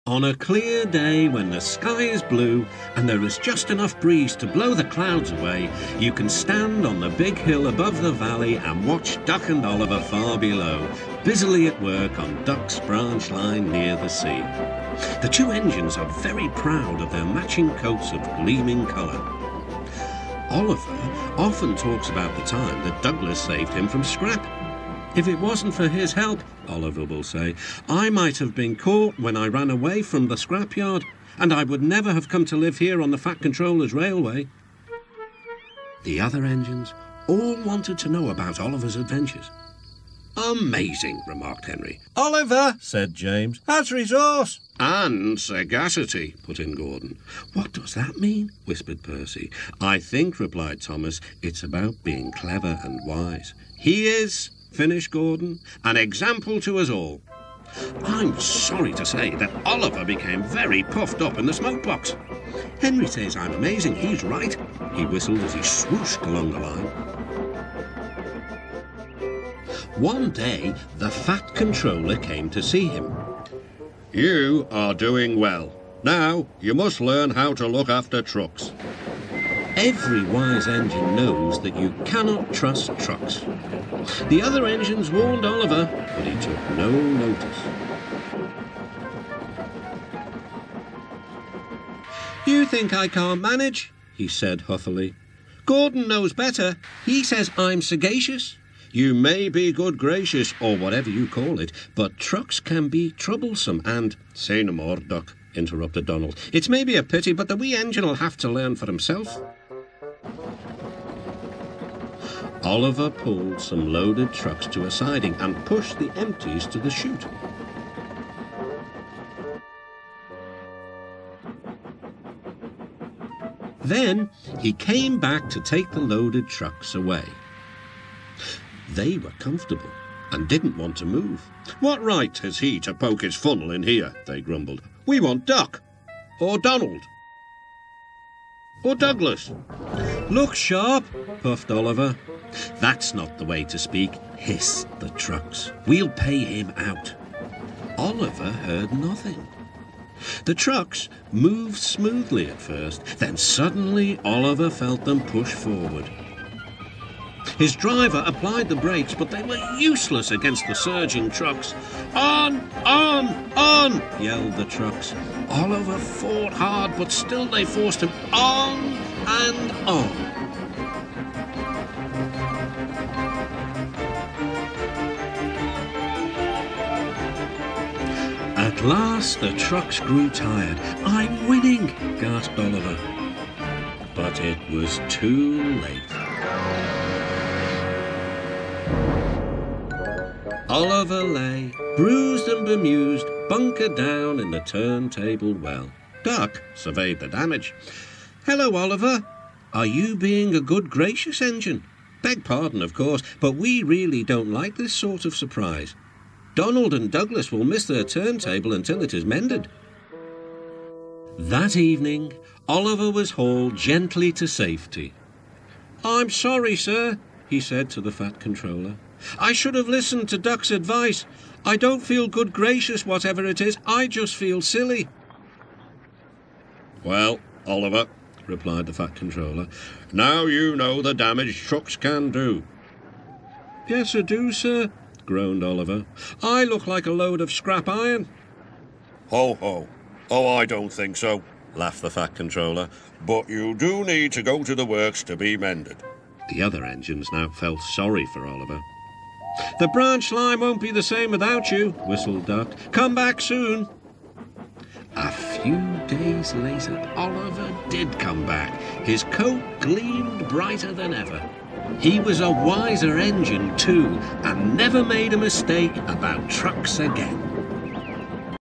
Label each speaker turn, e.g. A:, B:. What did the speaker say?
A: On a clear day when the sky is blue and there is just enough breeze to blow the clouds away, you can stand on the big hill above the valley and watch Duck and Oliver far below, busily at work on Duck's branch line near the sea. The two engines are very proud of their matching coats of gleaming colour. Oliver often talks about the time that Douglas saved him from scrap. If it wasn't for his help, Oliver will say, I might have been caught when I ran away from the scrapyard, and I would never have come to live here on the Fat Controller's railway. The other engines all wanted to know about Oliver's adventures. Amazing, remarked Henry.
B: Oliver, said James, has resource.
A: And sagacity, put in Gordon. What does that mean? Whispered Percy. I think, replied Thomas, it's about being clever and wise. He is, finished Gordon, an example to us all. I'm sorry to say that Oliver became very puffed up in the smoke box. Henry says I'm amazing, he's right. He whistled as he swooshed along the line. One day, the Fat Controller came to see him. You are doing well. Now, you must learn how to look after trucks. Every wise engine knows that you cannot trust trucks. The other engines warned Oliver, but he took no notice. You think I can't manage? He said huffily. Gordon knows better. He says I'm sagacious. You may be good gracious, or whatever you call it, but trucks can be troublesome and— Say no more, Duck, interrupted Donald. It's maybe a pity, but the wee engine'll have to learn for himself. Oliver pulled some loaded trucks to a siding and pushed the empties to the chute. Then he came back to take the loaded trucks away. They were comfortable and didn't want to move. What right has he to poke his funnel in here? They grumbled. We want Duck, or Donald, or Douglas. Look sharp, puffed Oliver. That's not the way to speak, hissed the trucks. We'll pay him out. Oliver heard nothing. The trucks moved smoothly at first, then suddenly Oliver felt them push forward. His driver applied the brakes, but they were useless against the surging trucks. On, yelled the trucks. Oliver fought hard, but still they forced him on and on. At last the trucks grew tired. I'm winning, gasped Oliver. But it was too late. Oliver lay, bruised and bemused, bunkered down in the turntable well. Duck surveyed the damage. Hello, Oliver. Are you being a good gracious engine? Beg pardon, of course, but we really don't like this sort of surprise. Donald and Douglas will miss their turntable until it is mended. That evening, Oliver was hauled gently to safety. I'm sorry, sir, he said to the Fat Controller. I should have listened to Duck's advice. I don't feel good gracious, whatever it is. I just feel silly. Well, Oliver, replied the Fat Controller, now you know the damage trucks can do. Yes, I do, sir, groaned Oliver. I look like a load of scrap iron.
C: Ho, ho. Oh, I don't think so, laughed the Fat Controller. But you do need to go to the works to be mended.
A: The other engines now felt sorry for Oliver. The branch line won't be the same without you, whistled Duck. Come back soon. A few days later, Oliver did come back. His coat gleamed brighter than ever. He was a wiser engine too, and never made a mistake about trucks again.